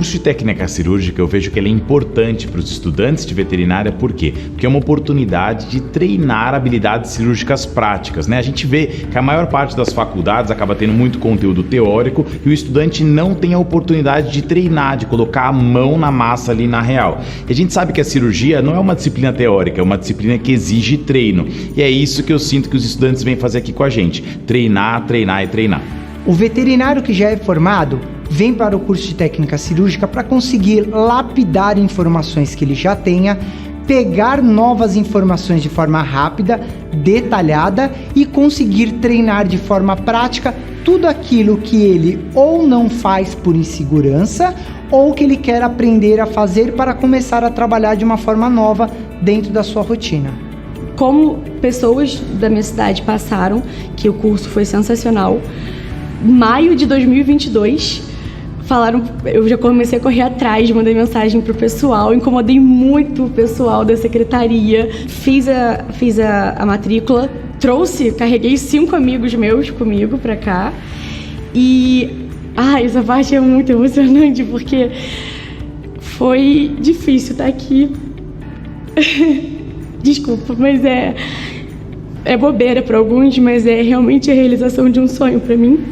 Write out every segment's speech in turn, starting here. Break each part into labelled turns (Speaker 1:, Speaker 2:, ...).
Speaker 1: curso de técnica cirúrgica, eu vejo que ele é importante para os estudantes de veterinária, por quê? Porque é uma oportunidade de treinar habilidades cirúrgicas práticas, né? A gente vê que a maior parte das faculdades acaba tendo muito conteúdo teórico e o estudante não tem a oportunidade de treinar, de colocar a mão na massa ali na real. E a gente sabe que a cirurgia não é uma disciplina teórica, é uma disciplina que exige treino. E é isso que eu sinto que os estudantes vêm fazer aqui com a gente: treinar, treinar e treinar.
Speaker 2: O veterinário que já é formado vem para o curso de técnica cirúrgica para conseguir lapidar informações que ele já tenha, pegar novas informações de forma rápida, detalhada e conseguir treinar de forma prática tudo aquilo que ele ou não faz por insegurança ou que ele quer aprender a fazer para começar a trabalhar de uma forma nova dentro da sua rotina.
Speaker 3: Como pessoas da minha cidade passaram, que o curso foi sensacional, maio de 2022, falaram, eu já comecei a correr atrás, mandei mensagem pro pessoal, incomodei muito o pessoal da secretaria, fiz a matrícula, carreguei 5 amigos meus comigo pra cá e essa parte é muito emocionante porque foi difícil estar aqui. Desculpa, mas é bobeira para alguns, mas é realmente a realização de um sonho para mim.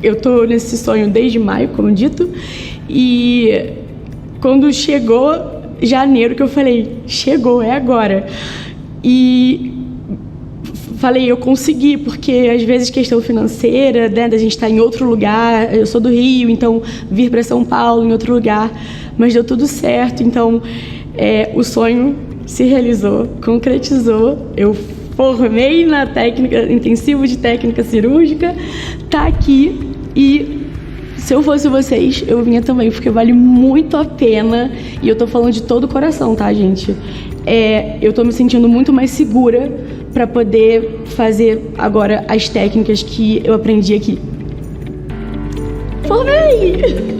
Speaker 3: Eu tô nesse sonho desde maio, como dito, e quando chegou janeiro que eu falei, chegou, é agora. E falei, eu consegui, porque às vezes questão financeira, né, da gente estar em outro lugar, eu sou do Rio, então vir para São Paulo em outro lugar, mas deu tudo certo, então o sonho se realizou, concretizou, eu formei na técnica intensivo de técnica cirúrgica, tá aqui e se eu fosse vocês, eu vinha também, porque vale muito a pena e eu tô falando de todo o coração, tá, gente? Eu tô me sentindo muito mais segura para poder fazer agora as técnicas que eu aprendi aqui. Formei!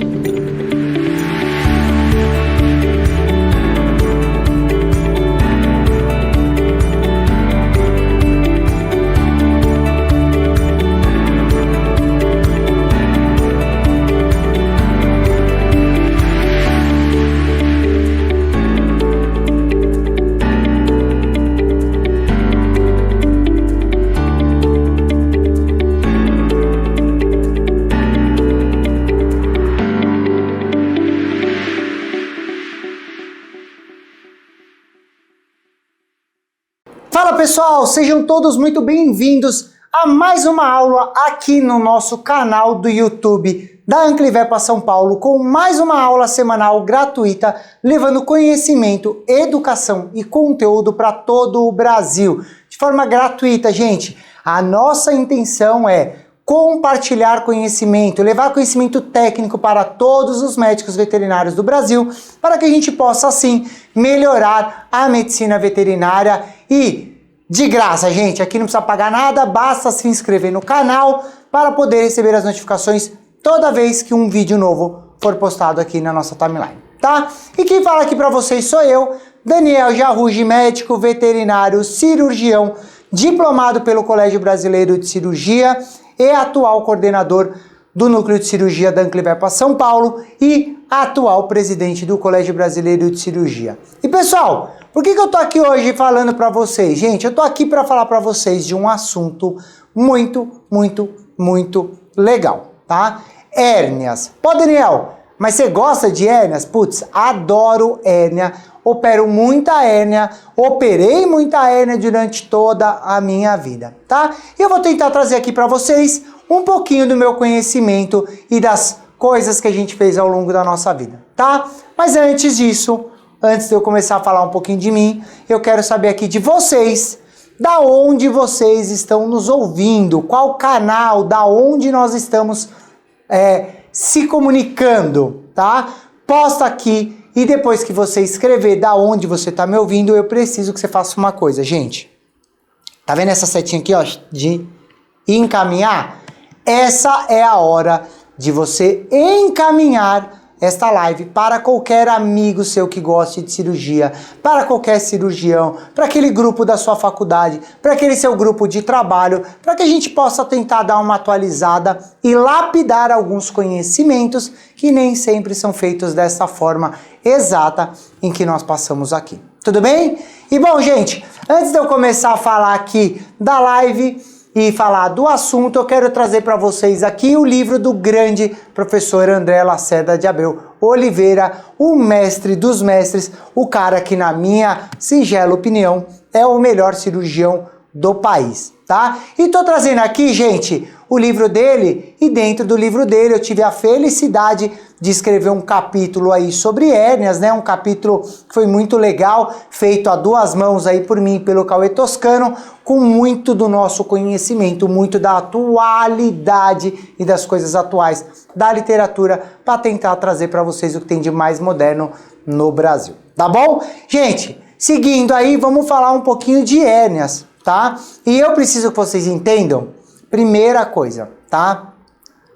Speaker 2: Fala pessoal, sejam todos muito bem-vindos a mais uma aula aqui no nosso canal do YouTube da Anclivepa São Paulo, com mais uma aula semanal gratuita, levando conhecimento, educação e conteúdo para todo o Brasil, de forma gratuita, gente. A nossa intenção é compartilhar conhecimento, levar conhecimento técnico para todos os médicos veterinários do Brasil, para que a gente possa, assim, melhorar a medicina veterinária e, de graça, gente, aqui não precisa pagar nada, basta se inscrever no canal para poder receber as notificações toda vez que um vídeo novo for postado aqui na nossa timeline, tá? E quem fala aqui para vocês sou eu, Daniel Jarrugi, médico veterinário cirurgião, diplomado pelo Colégio Brasileiro de Cirurgia e atual coordenador do Núcleo de Cirurgia da Anclivepa São Paulo e atual presidente do Colégio Brasileiro de Cirurgia. E pessoal, por que eu tô aqui hoje falando para vocês? Gente, eu tô aqui para falar para vocês de um assunto muito legal, tá? Hérnias. Pô, Daniel, mas você gosta de hérnias? Putz, adoro hérnia, opero muita hérnia, operei muita hérnia durante toda a minha vida, tá? E eu vou tentar trazer aqui para vocês um pouquinho do meu conhecimento e das coisas que a gente fez ao longo da nossa vida, tá? Mas antes disso, antes de eu começar a falar um pouquinho de mim, eu quero saber aqui de vocês, da onde vocês estão nos ouvindo, qual canal, da onde nós estamos se comunicando, tá? Posta aqui e depois que você escrever da onde você está me ouvindo, eu preciso que você faça uma coisa, gente. Tá vendo essa setinha aqui, ó, de encaminhar? Essa é a hora de você encaminhar esta live para qualquer amigo seu que goste de cirurgia, para qualquer cirurgião, para aquele grupo da sua faculdade, para aquele seu grupo de trabalho, para que a gente possa tentar dar uma atualizada e lapidar alguns conhecimentos que nem sempre são feitos dessa forma exata em que nós passamos aqui. Tudo bem? E bom, gente, antes de eu começar a falar aqui da live e falar do assunto, eu quero trazer para vocês aqui o livro do grande professor André Lacerda de Abreu Oliveira, o mestre dos mestres, o cara que, na minha singela opinião, é o melhor cirurgião do país, tá? E tô trazendo aqui, gente, o livro dele, e dentro do livro dele eu tive a felicidade de escrever um capítulo aí sobre hérnias, né? Um capítulo que foi muito legal, feito a duas mãos aí por mim e pelo Cauê Toscano, com muito do nosso conhecimento, muito da atualidade e das coisas atuais da literatura, para tentar trazer para vocês o que tem de mais moderno no Brasil, tá bom? Gente, seguindo aí, vamos falar um pouquinho de hérnias, tá? E eu preciso que vocês entendam, primeira coisa, tá?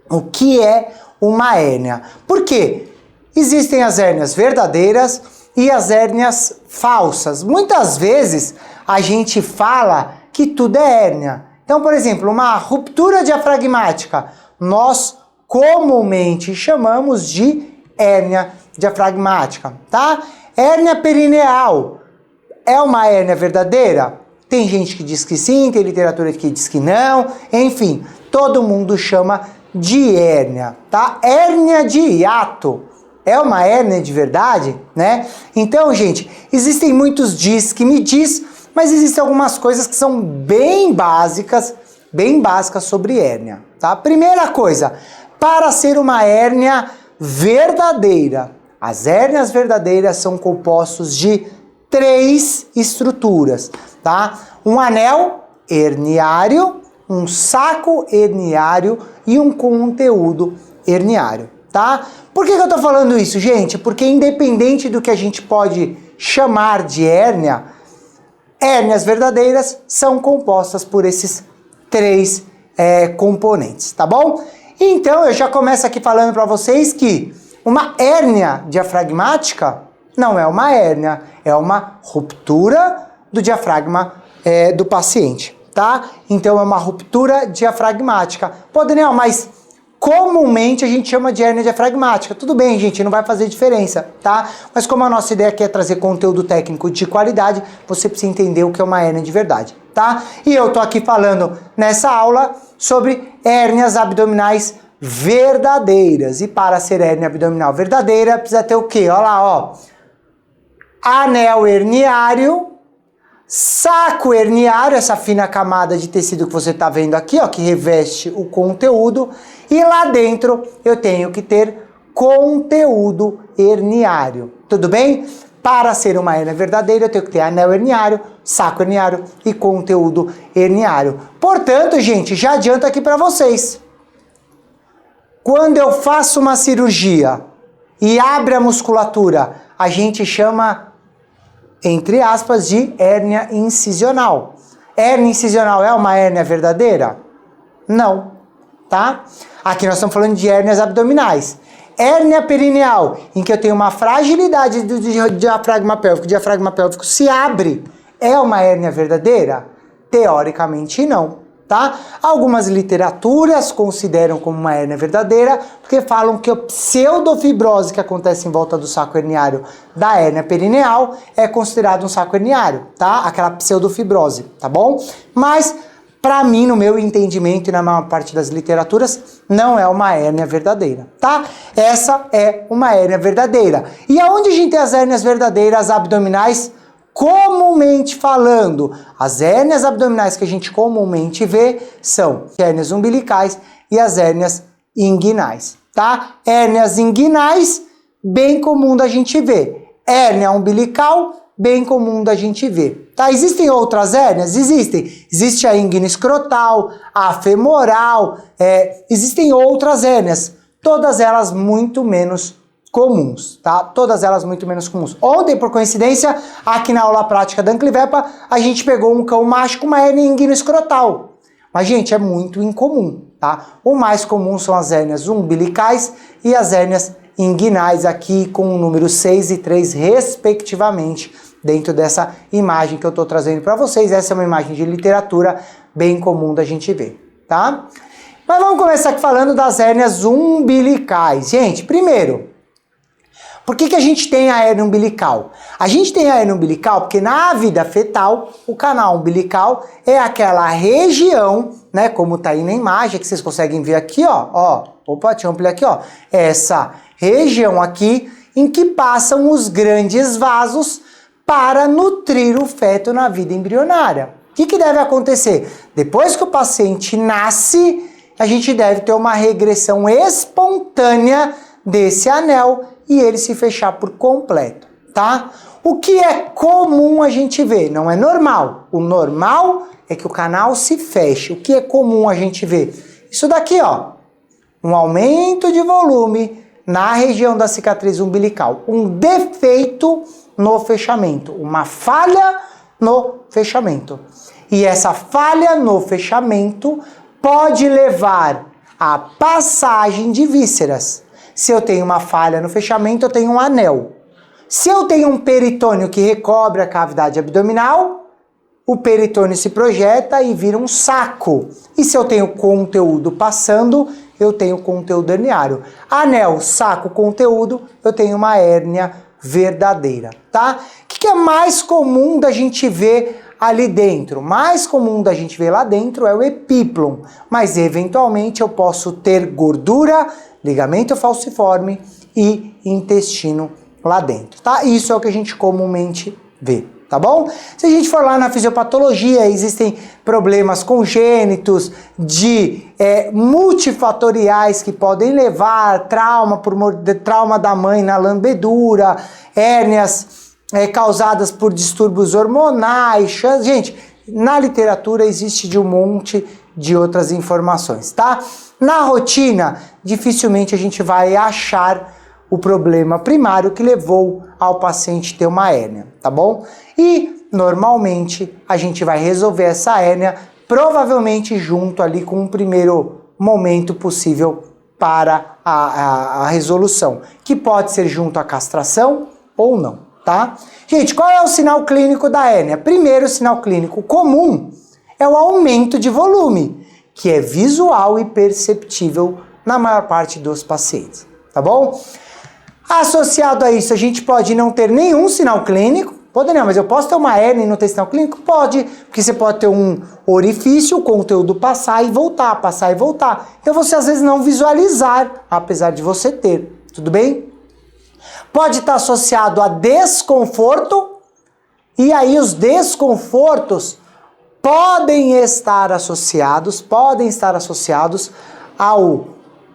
Speaker 2: O que é uma hérnia? Por quê? Existem as hérnias verdadeiras e as hérnias falsas. Muitas vezes a gente fala que tudo é hérnia. Então, por exemplo, uma ruptura diafragmática, nós comumente chamamos de hérnia diafragmática, tá? Hérnia perineal é uma hérnia verdadeira? Tem gente que diz que sim, tem literatura que diz que não, enfim, todo mundo chama de hérnia, tá? Hérnia de hiato é uma hérnia de verdade, né? Então, gente, existem muitos diz que me diz, mas existem algumas coisas que são bem básicas sobre hérnia, tá? Primeira coisa, para ser uma hérnia verdadeira, as hérnias verdadeiras são compostos de 3 estruturas, tá? Um anel herniário, um saco herniário e um conteúdo herniário, tá? Por que eu tô falando isso, gente? Porque independente do que a gente pode chamar de hérnia, hérnias verdadeiras são compostas por esses 3 componentes, tá bom? Então eu já começo aqui falando para vocês que uma hérnia diafragmática não é uma hérnia, é uma ruptura do diafragma do paciente, tá? Então é uma ruptura diafragmática. Pô, Daniel, mas comumente a gente chama de hérnia diafragmática. Tudo bem, gente, não vai fazer diferença, tá? Mas como a nossa ideia aqui é trazer conteúdo técnico de qualidade, você precisa entender o que é uma hérnia de verdade, tá? E eu tô aqui falando nessa aula sobre hérnias abdominais verdadeiras. E para ser hérnia abdominal verdadeira, precisa ter o quê? Olha lá, ó. Anel herniário, saco herniário, essa fina camada de tecido que você está vendo aqui, ó, que reveste o conteúdo, e lá dentro eu tenho que ter conteúdo herniário, tudo bem? Para ser uma hérnia verdadeira eu tenho que ter anel herniário, saco herniário e conteúdo herniário. Portanto, gente, já adianto aqui para vocês, quando eu faço uma cirurgia e abre a musculatura, a gente chama, entre aspas, de hérnia incisional. Hérnia incisional é uma hérnia verdadeira? Não, tá? Aqui nós estamos falando de hérnias abdominais. Hérnia perineal, em que eu tenho uma fragilidade do diafragma pélvico, o diafragma pélvico se abre, é uma hérnia verdadeira? Teoricamente não, tá? Algumas literaturas consideram como uma hérnia verdadeira, porque falam que a pseudofibrose que acontece em volta do saco herniário da hérnia perineal é considerado um saco herniário, tá? Aquela pseudofibrose, tá bom? Mas, para mim, no meu entendimento e na maior parte das literaturas, não é uma hérnia verdadeira, tá? Essa é uma hérnia verdadeira. E aonde a gente tem as hérnias verdadeiras abdominais? Comumente falando, as hérnias abdominais que a gente comumente vê são hérnias umbilicais e as hérnias inguinais, tá? Hérnias inguinais, bem comum da gente ver. Hérnia umbilical, bem comum da gente ver, tá? Existem outras hérnias? Existem. Existe a inguina escrotal, a femoral, existem outras hérnias, todas elas muito menos comuns, tá? Todas elas muito menos comuns. Ontem, por coincidência, aqui na aula prática da Anclivepa, a gente pegou um cão macho com uma hérnia inguina escrotal. Mas, gente, é muito incomum, tá? O mais comum são as hérnias umbilicais e as hérnias inguinais aqui com o número 6 e 3 respectivamente, dentro dessa imagem que eu estou trazendo para vocês. Essa é uma imagem de literatura bem comum da gente ver, tá? Mas vamos começar aqui falando das hérnias umbilicais. Gente, primeiro, por que a gente tem a hérnia umbilical? A gente tem a hérnia umbilical porque na vida fetal, o canal umbilical é aquela região, né, como tá aí na imagem, que vocês conseguem ver aqui, ó. Opa, deixa eu ampliar aqui, ó. Essa região aqui em que passam os grandes vasos para nutrir o feto na vida embrionária. O que deve acontecer? Depois que o paciente nasce, a gente deve ter uma regressão espontânea desse anel e ele se fechar por completo, tá? O que é comum a gente ver, não é normal. O normal é que o canal se feche. O que é comum a gente ver? Isso daqui, ó. Um aumento de volume na região da cicatriz umbilical. Um defeito no fechamento. Uma falha no fechamento. E essa falha no fechamento pode levar à passagem de vísceras. Se eu tenho uma falha no fechamento, eu tenho um anel. Se eu tenho um peritônio que recobre a cavidade abdominal, o peritônio se projeta e vira um saco. E se eu tenho conteúdo passando, eu tenho conteúdo herniário. Anel, saco, conteúdo, eu tenho uma hérnia verdadeira, tá? O que é mais comum da gente ver ali dentro? Mais comum da gente ver lá dentro é o epíplon, mas eventualmente eu posso ter gordura, ligamento falciforme e intestino lá dentro, tá? Isso é o que a gente comumente vê, tá bom? Se a gente for lá na fisiopatologia, existem problemas congênitos multifatoriais que podem levar trauma trauma da mãe na lambedura, hérnias causadas por distúrbios hormonais. Gente, na literatura existe de um monte de outras informações, tá? Na rotina, dificilmente a gente vai achar o problema primário que levou ao paciente ter uma hérnia, tá bom? E, normalmente, a gente vai resolver essa hérnia, provavelmente junto ali com um primeiro momento possível para a resolução, que pode ser junto à castração ou não, tá? Gente, qual é o sinal clínico da hérnia? Primeiro sinal clínico comum é o aumento de volume, que é visual e perceptível na maior parte dos pacientes, tá bom? Associado a isso, a gente pode não ter nenhum sinal clínico. Pode não, mas eu posso ter uma hérnia e não ter sinal clínico? Pode, porque você pode ter um orifício, o conteúdo passar e voltar, passar e voltar. Então você às vezes não visualizar, apesar de você ter, tudo bem? Pode estar associado a desconforto, e aí os desconfortos podem estar associados ao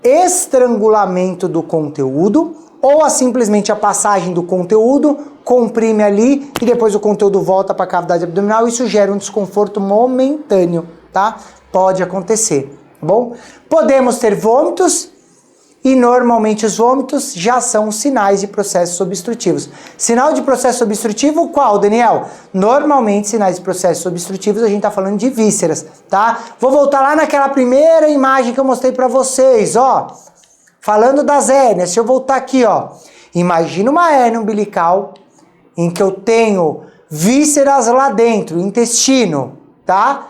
Speaker 2: estrangulamento do conteúdo, ou a simplesmente a passagem do conteúdo, comprime ali e depois o conteúdo volta para a cavidade abdominal. Isso gera um desconforto momentâneo, tá? Pode acontecer, tá bom? Podemos ter vômitos e normalmente os vômitos já são sinais de processos obstrutivos. Sinal de processo obstrutivo qual, Daniel? Normalmente sinais de processos obstrutivos a gente tá falando de vísceras, tá? Vou voltar lá naquela primeira imagem que eu mostrei para vocês, ó. Falando das hérnias, se eu voltar aqui, ó, imagina uma hérnia umbilical em que eu tenho vísceras lá dentro, intestino, tá?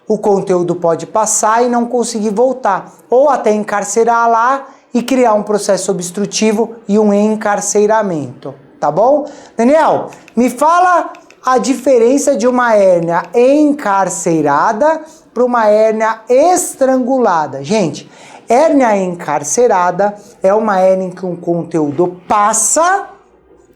Speaker 2: O conteúdo pode passar e não conseguir voltar, ou até encarcerar lá e criar um processo obstrutivo e um encarceramento, tá bom? Daniel, me fala a diferença de uma hérnia encarcerada para uma hérnia estrangulada. Gente, hérnia encarcerada é uma hérnia em que um conteúdo passa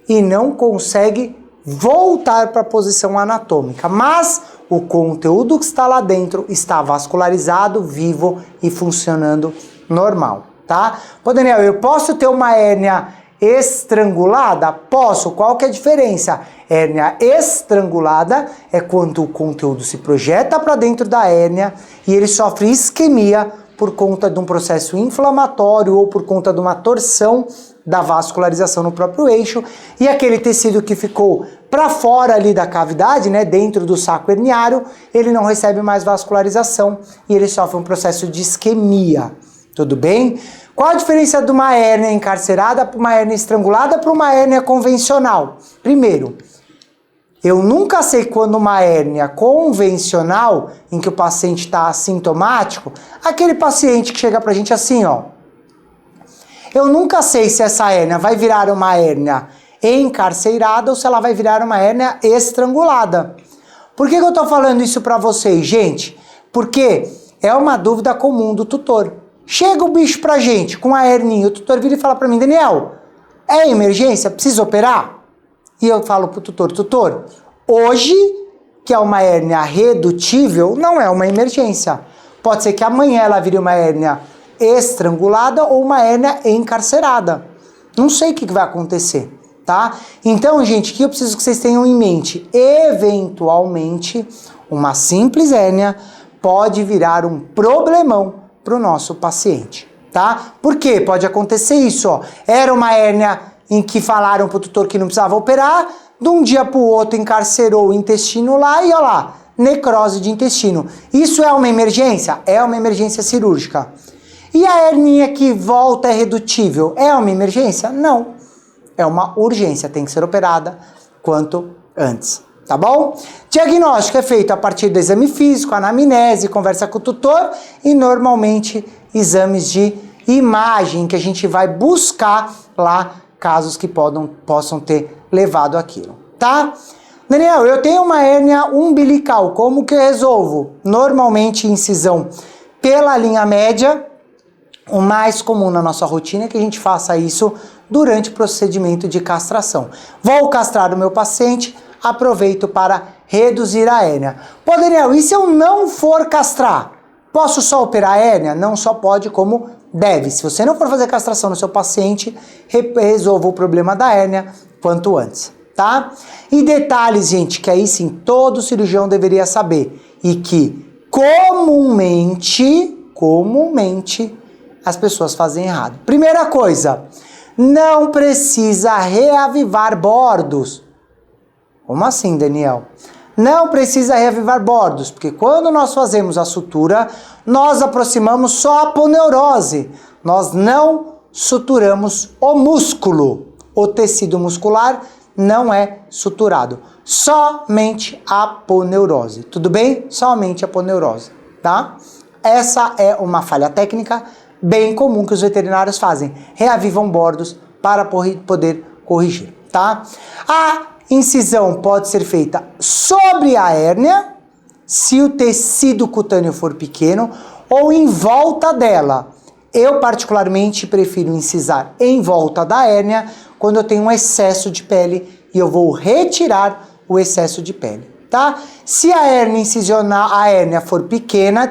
Speaker 2: e não consegue voltar para a posição anatômica, mas o conteúdo que está lá dentro está vascularizado, vivo e funcionando normal, tá? Pô, Daniel, eu posso ter uma hérnia estrangulada? Posso. Qual que é a diferença? Hérnia estrangulada é quando o conteúdo se projeta para dentro da hérnia e ele sofre isquemia por conta de um processo inflamatório ou por conta de uma torção da vascularização no próprio eixo, e aquele tecido que ficou para fora ali da cavidade, né, dentro do saco herniário, ele não recebe mais vascularização e ele sofre um processo de isquemia, tudo bem? Qual a diferença de uma hérnia encarcerada para uma hérnia estrangulada para uma hérnia convencional? Primeiro, eu nunca sei quando uma hérnia convencional, em que o paciente está assintomático, aquele paciente que chega pra gente assim, ó. Eu nunca sei se essa hérnia vai virar uma hérnia encarcerada ou se ela vai virar uma hérnia estrangulada. Por que eu tô falando isso pra vocês, gente? Porque é uma dúvida comum do tutor. Chega o bicho pra gente com a hernia, o tutor vira e fala pra mim, Daniel, é emergência? Precisa operar? E eu falo pro tutor, tutor, hoje, que é uma hérnia redutível, não é uma emergência. Pode ser que amanhã ela vire uma hérnia estrangulada ou uma hérnia encarcerada. Não sei o que vai acontecer, tá? Então, gente, o que eu preciso que vocês tenham em mente? Eventualmente, uma simples hérnia pode virar um problemão para o nosso paciente, tá? Por quê? Pode acontecer isso, ó. Era uma hérnia em que falaram pro tutor que não precisava operar, de um dia pro outro encarcerou o intestino lá e ó lá, necrose de intestino. Isso é uma emergência? É uma emergência cirúrgica. E a hernia que volta é redutível? É uma emergência? Não. É uma urgência, tem que ser operada quanto antes. Tá bom? Diagnóstico é feito a partir do exame físico, anamnese, conversa com o tutor e normalmente exames de imagem que a gente vai buscar lá casos que possam ter levado aquilo, tá? Daniel, eu tenho uma hérnia umbilical, como que eu resolvo? Normalmente incisão pela linha média, o mais comum na nossa rotina é que a gente faça isso durante o procedimento de castração. Vou castrar o meu paciente, aproveito para reduzir a hérnia. Pô, Daniel, e se eu não for castrar? Posso só operar a hérnia? Não só pode, como deve. Se você não for fazer castração no seu paciente, resolva o problema da hérnia quanto antes, tá? E detalhes, gente, que aí sim todo cirurgião deveria saber e que comumente as pessoas fazem errado. Primeira coisa, não precisa reavivar bordos. Como assim, Daniel? Não precisa reavivar bordos, porque quando nós fazemos a sutura, nós aproximamos só a aponeurose. Nós não suturamos o músculo. O tecido muscular não é suturado. Somente a aponeurose. Tudo bem? Somente a aponeurose, tá? Essa é uma falha técnica bem comum que os veterinários fazem. Reavivam bordos para poder corrigir, tá? A incisão pode ser feita sobre a hérnia, se o tecido cutâneo for pequeno, ou em volta dela. Eu particularmente prefiro incisar em volta da hérnia quando eu tenho um excesso de pele e eu vou retirar o excesso de pele, tá? Se a hérnia a hérnia for pequena,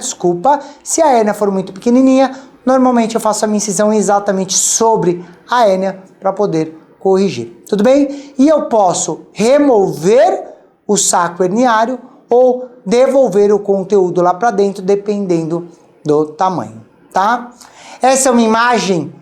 Speaker 2: se a hérnia for muito pequenininha, normalmente eu faço a minha incisão exatamente sobre a hérnia para poder corrigir, tudo bem? E eu posso remover o saco herniário ou devolver o conteúdo lá para dentro, dependendo do tamanho, tá? Essa é uma imagem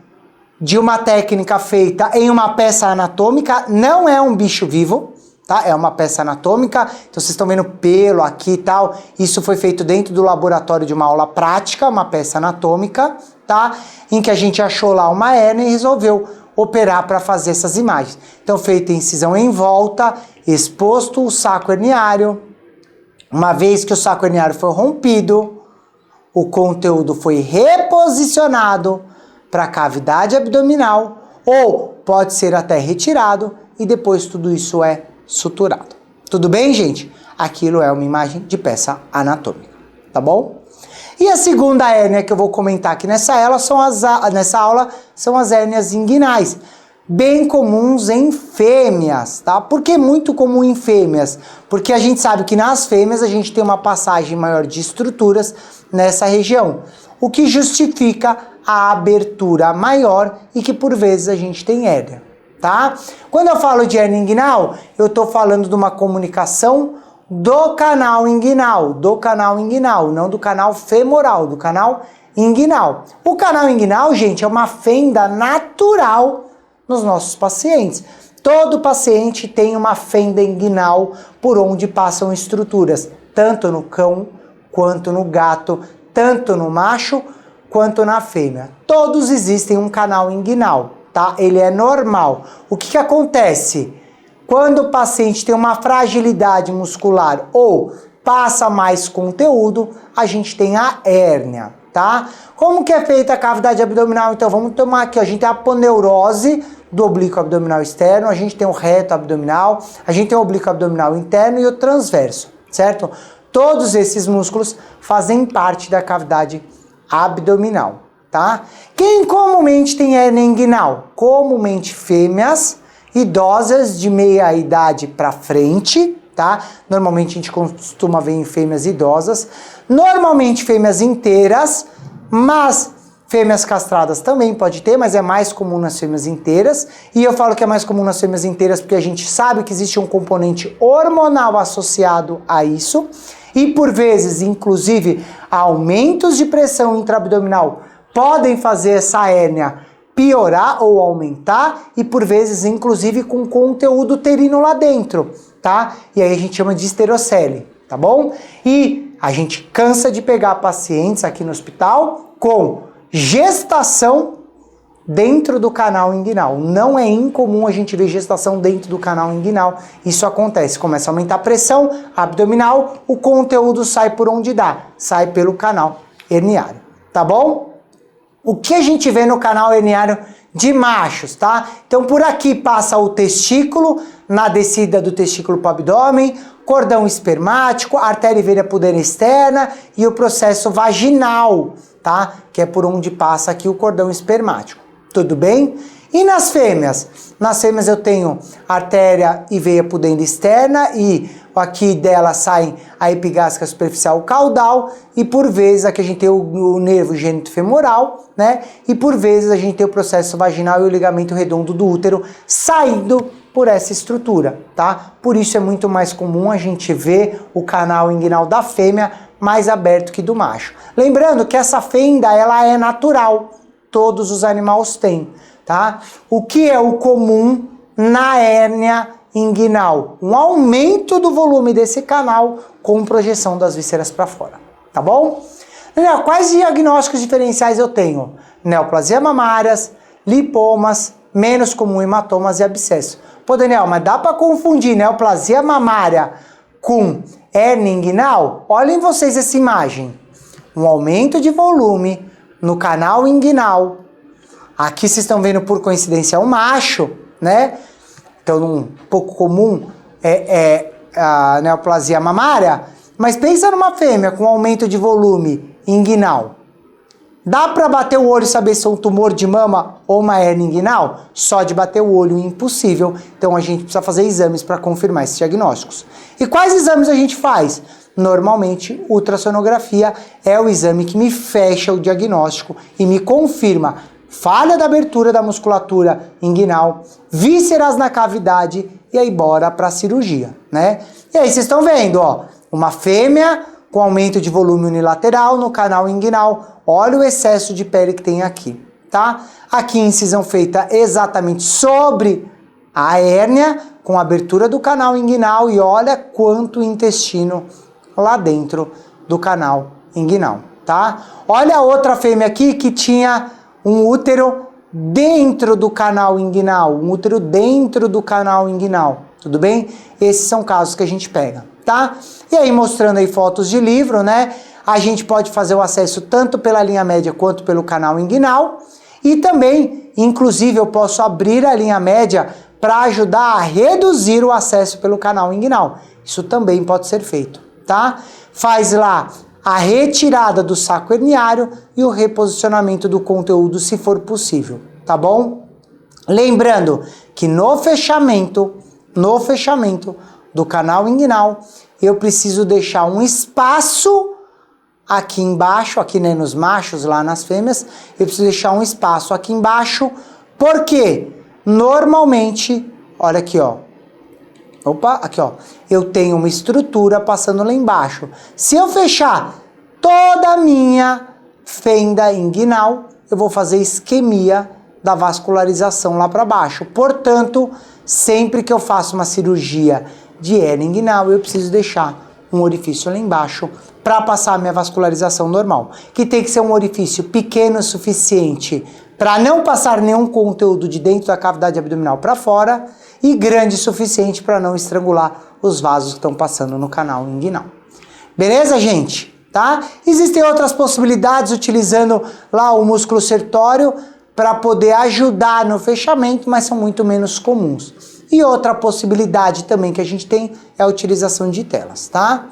Speaker 2: de uma técnica feita em uma peça anatômica, não é um bicho vivo, tá? É uma peça anatômica, então vocês estão vendo pelo aqui e tal, isso foi feito dentro do laboratório de uma aula prática, uma peça anatômica, tá? Em que a gente achou lá uma hérnia e resolveu operar para fazer essas imagens. Então, feita incisão em volta, exposto o saco herniário. Uma vez que o saco herniário foi rompido, o conteúdo foi reposicionado para a cavidade abdominal ou pode ser até retirado e depois tudo isso é suturado. Tudo bem, gente? Aquilo é uma imagem de peça anatômica, tá bom? E a segunda hérnia que eu vou comentar aqui nessa aula são as hérnias inguinais, bem comuns em fêmeas, tá? Por que muito comum em fêmeas? Porque a gente sabe que nas fêmeas a gente tem uma passagem maior de estruturas nessa região, o que justifica a abertura maior e que por vezes a gente tem hérnia, tá? Quando eu falo de hérnia inguinal, eu tô falando de uma comunicação do canal inguinal, não do canal femoral, do canal inguinal. O canal inguinal, gente, é uma fenda natural nos nossos pacientes. Todo paciente tem uma fenda inguinal por onde passam estruturas, tanto no cão quanto no gato, tanto no macho quanto na fêmea. Todos existem um canal inguinal, tá? Ele é normal. O que acontece? Quando o paciente tem uma fragilidade muscular ou passa mais conteúdo, a gente tem a hérnia, tá? Como que é feita a cavidade abdominal? Então vamos tomar aqui, ó, a gente tem a aponeurose do oblíquo abdominal externo, a gente tem o reto abdominal, a gente tem o oblíquo abdominal interno e o transverso, certo? Todos esses músculos fazem parte da cavidade abdominal, tá? Quem comumente tem hérnia inguinal? Comumente fêmeas idosas de meia idade para frente, tá? Normalmente a gente costuma ver em fêmeas idosas, normalmente fêmeas inteiras, mas fêmeas castradas também pode ter, mas é mais comum nas fêmeas inteiras. E eu falo que é mais comum nas fêmeas inteiras porque a gente sabe que existe um componente hormonal associado a isso. E por vezes, inclusive, aumentos de pressão intraabdominal podem fazer essa hérnia piorar ou aumentar. E por vezes, inclusive, com conteúdo uterino lá dentro, tá? E aí a gente chama de esterocele, tá bom? E a gente cansa de pegar pacientes aqui no hospital com gestação dentro do canal inguinal. Não é incomum a gente ver gestação dentro do canal inguinal. Isso acontece, começa a aumentar a pressão abdominal, o conteúdo sai por onde dá, sai pelo canal herniário, tá bom? O que a gente vê no canal herniário de machos, tá? Então por aqui passa o testículo, na descida do testículo para o abdômen, cordão espermático, artéria e veia pudenda externa e o processo vaginal, tá? Que é por onde passa aqui o cordão espermático. Tudo bem? E nas fêmeas? Nas fêmeas eu tenho artéria e veia pudenda externa e aqui dela saem a epigástrica superficial caudal e por vezes aqui a gente tem o nervo gênito-femoral, né? E por vezes a gente tem o processo vaginal e o ligamento redondo do útero saindo por essa estrutura, tá? Por isso é muito mais comum a gente ver o canal inguinal da fêmea mais aberto que do macho. Lembrando que essa fenda, ela é natural. Todos os animais têm, tá? O que é o comum na hérnia inguinal? Um aumento do volume desse canal com projeção das vísceras para fora, tá bom? Daniel, quais diagnósticos diferenciais eu tenho? Neoplasia mamárias, lipomas, menos comum hematomas e abscesso. Pô, Daniel, mas dá para confundir neoplasia mamária com hérnia inguinal? Olhem vocês essa imagem. Um aumento de volume no canal inguinal. Aqui vocês estão vendo por coincidência um macho, né? Então, um pouco comum é a neoplasia mamária. Mas pensa numa fêmea com aumento de volume inguinal. Dá para bater o olho e saber se é um tumor de mama ou uma hérnia inguinal? Só de bater o olho, impossível. Então a gente precisa fazer exames para confirmar esses diagnósticos. E quais exames a gente faz? Normalmente, ultrassonografia é o exame que me fecha o diagnóstico e me confirma falha da abertura da musculatura inguinal, vísceras na cavidade e aí bora para a cirurgia, né? E aí vocês estão vendo, ó, uma fêmea com aumento de volume unilateral no canal inguinal. Olha o excesso de pele que tem aqui, tá? Aqui incisão feita exatamente sobre a hérnia, com abertura do canal inguinal e olha quanto intestino lá dentro do canal inguinal, tá? Olha a outra fêmea aqui que tinha um útero dentro do canal inguinal, um útero dentro do canal inguinal, tudo bem? Esses são casos que a gente pega, tá? E aí mostrando aí fotos de livro, né? A gente pode fazer o acesso tanto pela linha média quanto pelo canal inguinal e também, inclusive, eu posso abrir a linha média para ajudar a reduzir o acesso pelo canal inguinal. Isso também pode ser feito, tá? Faz lá a retirada do saco herniário e o reposicionamento do conteúdo, se for possível, tá bom? Lembrando que no fechamento do canal inguinal, eu preciso deixar um espaço aqui embaixo, aqui, né, nos machos, lá nas fêmeas, eu preciso deixar um espaço aqui embaixo, porque normalmente, olha aqui, ó, opa, aqui, ó, eu tenho uma estrutura passando lá embaixo. Se eu fechar toda a minha fenda inguinal, eu vou fazer isquemia da vascularização lá para baixo. Portanto, sempre que eu faço uma cirurgia de hérnia inguinal, eu preciso deixar um orifício lá embaixo para passar a minha vascularização normal, que tem que ser um orifício pequeno o suficiente para não passar nenhum conteúdo de dentro da cavidade abdominal para fora e grande o suficiente para não estrangular os vasos que estão passando no canal inguinal. Beleza, gente? Tá? Existem outras possibilidades utilizando lá o músculo sertório para poder ajudar no fechamento, mas são muito menos comuns. E outra possibilidade também que a gente tem é a utilização de telas, tá?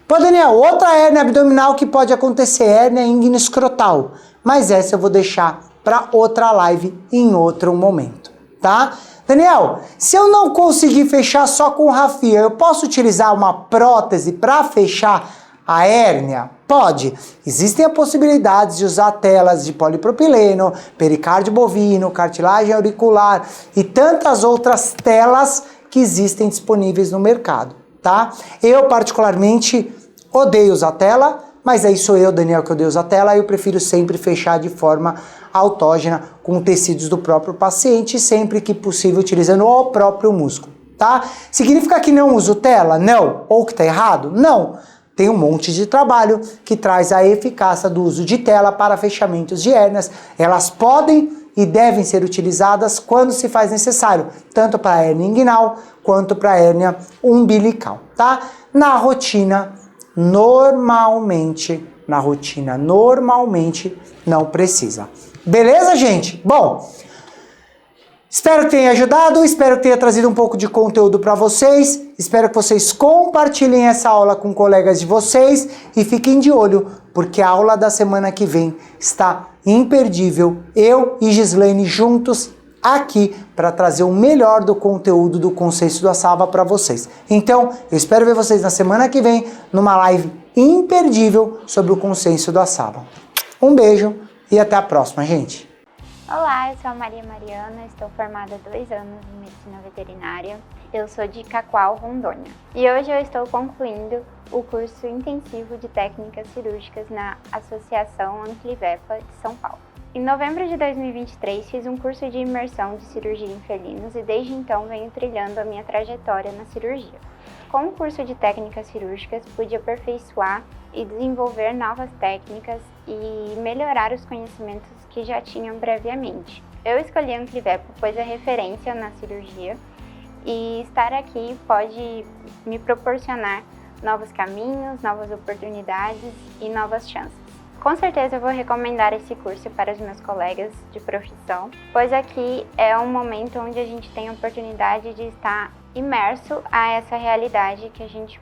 Speaker 2: Pô, Daniel, outra hérnia abdominal que pode acontecer, hérnia inguino-escrotal, mas essa eu vou deixar para outra live em outro momento, tá? Daniel, se eu não conseguir fechar só com rafia, eu posso utilizar uma prótese para fechar a hérnia? Pode. Existem as possibilidades de usar telas de polipropileno, pericárdio bovino, cartilagem auricular e tantas outras telas que existem disponíveis no mercado, tá? Eu particularmente odeio usar tela, mas aí sou eu, Daniel, que odeio usar tela, eu prefiro sempre fechar de forma autógena com tecidos do próprio paciente, sempre que possível utilizando o próprio músculo, tá? Significa que não uso tela? Não. Ou que tá errado? Não. Tem um monte de trabalho que traz a eficácia do uso de tela para fechamentos de hérnias. Elas podem e devem ser utilizadas quando se faz necessário, tanto para a hérnia inguinal quanto para a hérnia umbilical, tá? Na rotina, normalmente não precisa. Beleza, gente? Bom, espero que tenha ajudado, espero que tenha trazido um pouco de conteúdo para vocês, espero que vocês compartilhem essa aula com colegas de vocês e fiquem de olho, porque a aula da semana que vem está imperdível, eu e Gislaine juntos aqui para trazer o melhor do conteúdo do Consenso da Sava para vocês. Então, eu espero ver vocês na semana que vem numa live imperdível sobre o Consenso da Sava. Um beijo e até a próxima, gente!
Speaker 4: Olá, eu sou a Maria Mariana, estou formada há 2 anos em Medicina Veterinária. Eu sou de Cacoal, Rondônia. E hoje eu estou concluindo o curso intensivo de técnicas cirúrgicas na Associação Anclivepa de São Paulo. Em novembro de 2023, fiz um curso de imersão de cirurgia em felinos e desde então venho trilhando a minha trajetória na cirurgia. Com o curso de técnicas cirúrgicas, pude aperfeiçoar e desenvolver novas técnicas e melhorar os conhecimentos que já tinham previamente. Eu escolhi a Anclivepa pois é referência na cirurgia e estar aqui pode me proporcionar novos caminhos, novas oportunidades e novas chances. Com certeza eu vou recomendar esse curso para os meus colegas de profissão, pois aqui é um momento onde a gente tem a oportunidade de estar imerso a essa realidade que a gente